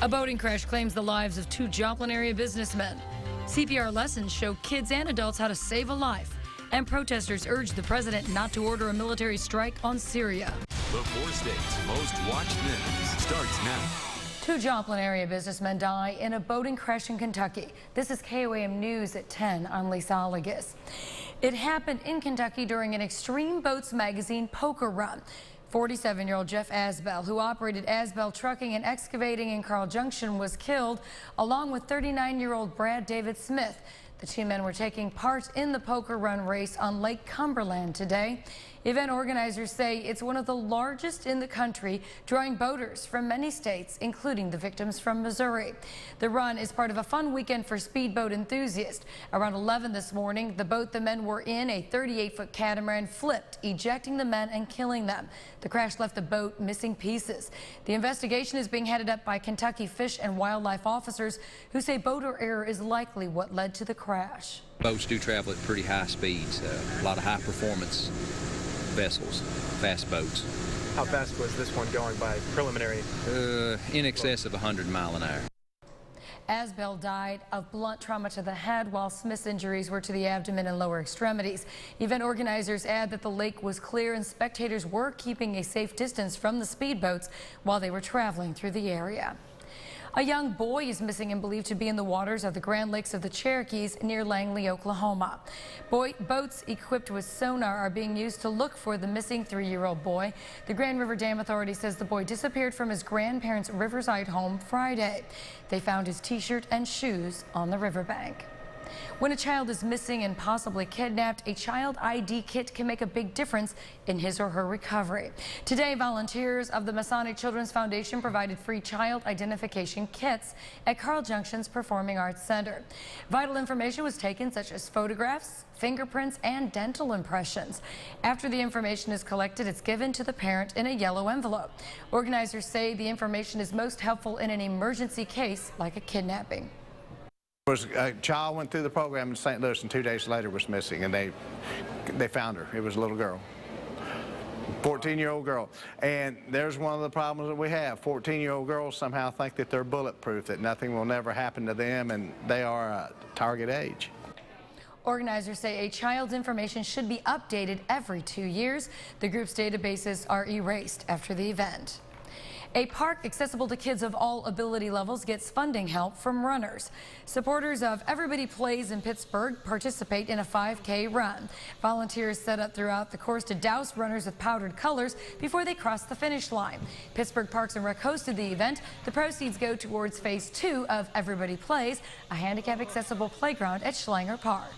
A boating crash claims the lives of 2 Joplin area businessmen. CPR lessons show kids and adults how to save a life. And protesters urge the president not to order a military strike on Syria. The 4 states' most watched news starts now. 2 Joplin area businessmen die in a boating crash in Kentucky. This is KOAM News at 10. I'm Lisa Allegas. It happened in Kentucky during an Extreme Boats magazine poker run. 47-year-old Jeff Asbell, who operated Asbell Trucking and Excavating in Carl Junction, was killed, along with 39-year-old Brad David Smith. The 2 men were taking part in the poker run race on Lake Cumberland today. Event organizers say it's one of the largest in the country, drawing boaters from many states, including the victims from Missouri. The run is part of a fun weekend for speedboat enthusiasts. Around 11 this morning, the boat the men were in, a 38-foot catamaran, flipped, ejecting the men and killing them. The crash left the boat missing pieces. The investigation is being headed up by Kentucky Fish and Wildlife officers who say boater error is likely what led to the crash. Boats do travel at pretty high speeds, a lot of high performance vessels, fast boats. How fast was this one going by preliminary? In excess of 100 miles an hour. Asbell died of blunt trauma to the head, while Smith's injuries were to the abdomen and lower extremities. Event organizers add that the lake was clear and spectators were keeping a safe distance from the speedboats while they were traveling through the area. A young boy is missing and believed to be in the waters of the Grand Lakes of the Cherokees near Langley, Oklahoma. Boats equipped with sonar are being used to look for the missing 3-year-old boy. The Grand River Dam Authority says the boy disappeared from his grandparents' Riverside home Friday. They found his t-shirt and shoes on the riverbank. When a child is missing and possibly kidnapped, a child ID kit can make a big difference in his or her recovery. Today, volunteers of the Masonic Children's Foundation provided free child identification kits at Carl Junction's Performing Arts Center. Vital information was taken, such as photographs, fingerprints, and dental impressions. After the information is collected, it's given to the parent in a yellow envelope. Organizers say the information is most helpful in an emergency case like a kidnapping. A child went through the program in St. Louis and 2 days later was missing, and they found her. It was a little girl, 14-year-old girl. And there's one of the problems that we have. 14-year-old girls somehow think that they're bulletproof, that nothing will never happen to them, and they are a target age. Organizers say a child's information should be updated every 2 years. The group's databases are erased after the event. A park accessible to kids of all ability levels gets funding help from runners. Supporters of Everybody Plays in Pittsburgh participate in a 5K run. Volunteers set up throughout the course to douse runners with powdered colors before they cross the finish line. Pittsburgh Parks and Rec hosted the event. The proceeds go towards Phase 2 of Everybody Plays, a handicap accessible playground at Schlanger Park.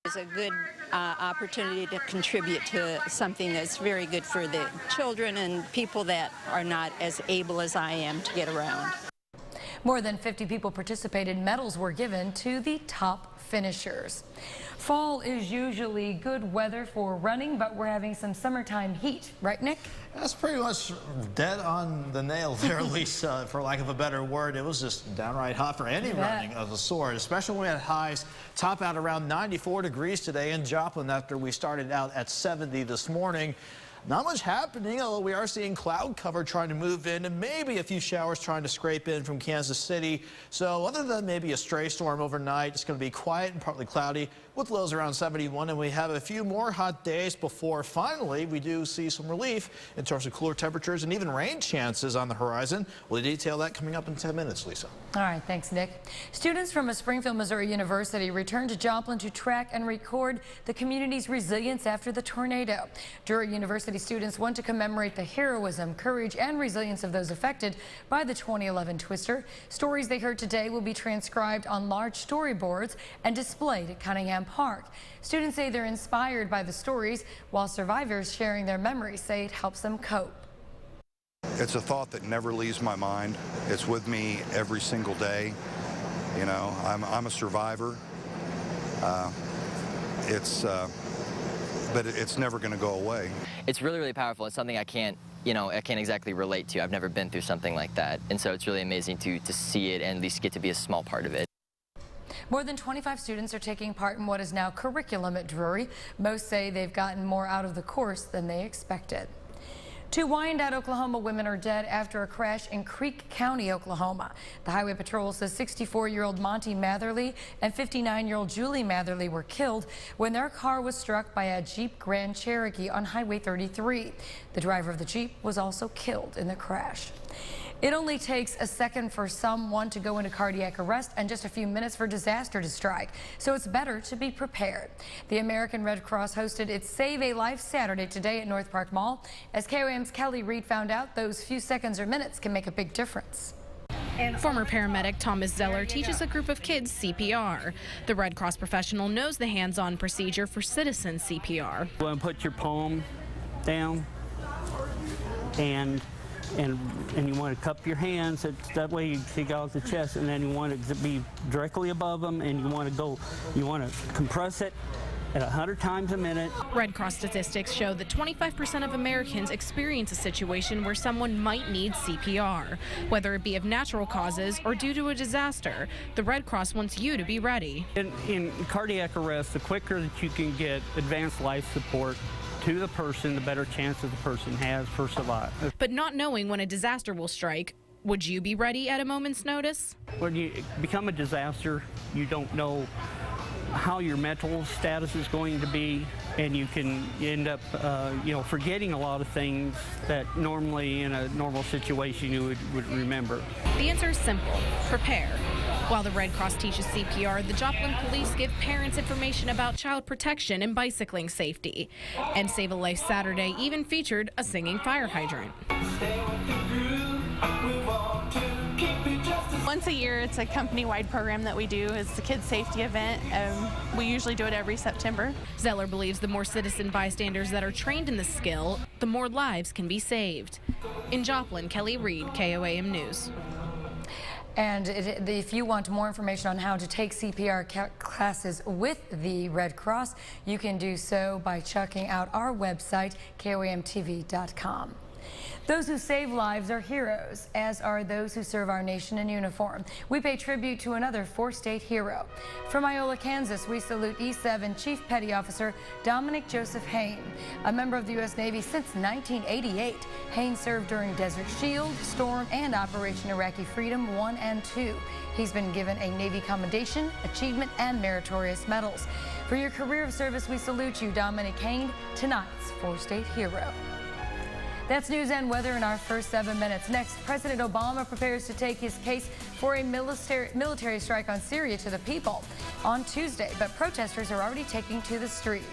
It's a good opportunity to contribute to something that's very good for the children and people that are not as able as I am to get around. More than 50 people participated. Medals were given to the top finishers. Fall is usually good weather for running, but we're having some summertime heat. Right, Nick? That's pretty much dead on the nail there, Lisa, for lack of a better word. It was just downright hot for any running of the sort, especially when we had highs top out around 94 degrees today in Joplin after we started out at 70 this morning. Not much happening, although we are seeing cloud cover trying to move in and maybe a few showers trying to scrape in from Kansas City. So other than maybe a stray storm overnight, it's going to be quiet and partly cloudy with lows around 71. And we have a few more hot days before finally we do see some relief in terms of cooler temperatures and even rain chances on the horizon. We'll detail that coming up in 10 minutes, Lisa. All right, thanks, Nick. Students from a Springfield, Missouri university returned to Joplin to track and record the community's resilience after the tornado. Drury University students want to commemorate the heroism, courage, and resilience of those affected by the 2011 twister. Stories they heard today will be transcribed on large storyboards and displayed at Cunningham Park. Students say they're inspired by the stories, while survivors sharing their memories say it helps them cope. It's a thought that never leaves my mind. It's with me every single day. You know, I'm a survivor. But it's never going to go away. It's really, really powerful. It's something I can't exactly relate to. I've never been through something like that. And so it's really amazing to see it and at least get to be a small part of it. More than 25 students are taking part in what is now curriculum at Drury. Most say they've gotten more out of the course than they expected. Two Wyandotte, Oklahoma women are dead after a crash in Creek County, Oklahoma. The Highway Patrol says 64-year-old Monty Matherly and 59-year-old Julie Matherly were killed when their car was struck by a Jeep Grand Cherokee on Highway 33. The driver of the Jeep was also killed in the crash. It only takes a second for someone to go into cardiac arrest and just a few minutes for disaster to strike, so it's better to be prepared. The American Red Cross hosted its Save a Life Saturday today at North Park Mall. As KOAM's Kelly Reed found out, those few seconds or minutes can make a big difference. Former paramedic Thomas Zeller teaches a group of kids CPR. The Red Cross professional knows the hands-on procedure for citizen CPR. You want to put your palm down and you want to cup your hands, that way you take out the chest, and then you want it to be directly above them, and you want to compress it at 100 times a minute. Red Cross statistics show that 25% of Americans experience a situation where someone might need CPR. Whether it be of natural causes or due to a disaster, the Red Cross wants you to be ready. In cardiac arrest, the quicker that you can get advanced life support to the person, the better chance that the person has for survival. But not knowing when a disaster will strike, would you be ready at a moment's notice? When you become a disaster, you don't know how your mental status is going to be, and you can end up forgetting a lot of things that normally in a normal situation you would remember. The answer is simple: prepare. While the Red Cross teaches CPR, the Joplin police give parents information about child protection and bicycling safety. And Save a Life Saturday even featured a singing fire hydrant. Once a year, it's a company-wide program that we do. It's a kids' safety event. We usually do it every September. Zeller believes the more citizen bystanders that are trained in the skill, the more lives can be saved. In Joplin, Kelly Reed, KOAM News. And if you want more information on how to take CPR classes with the Red Cross, you can do so by checking out our website, KOAMTV.com. Those who save lives are heroes, as are those who serve our nation in uniform. We pay tribute to another four-state hero. From Iola, Kansas, we salute E7 Chief Petty Officer Dominic Joseph Hayne. A member of the U.S. Navy since 1988, Hayne served during Desert Shield, Storm, and Operation Iraqi Freedom 1 and 2. He's been given a Navy Commendation, Achievement, and Meritorious Medals. For your career of service, we salute you, Dominic Hayne, tonight's four-state hero. That's news and weather in our first 7 minutes. Next, President Obama prepares to take his case for a military strike on Syria to the people on Tuesday, but protesters are already taking to the streets.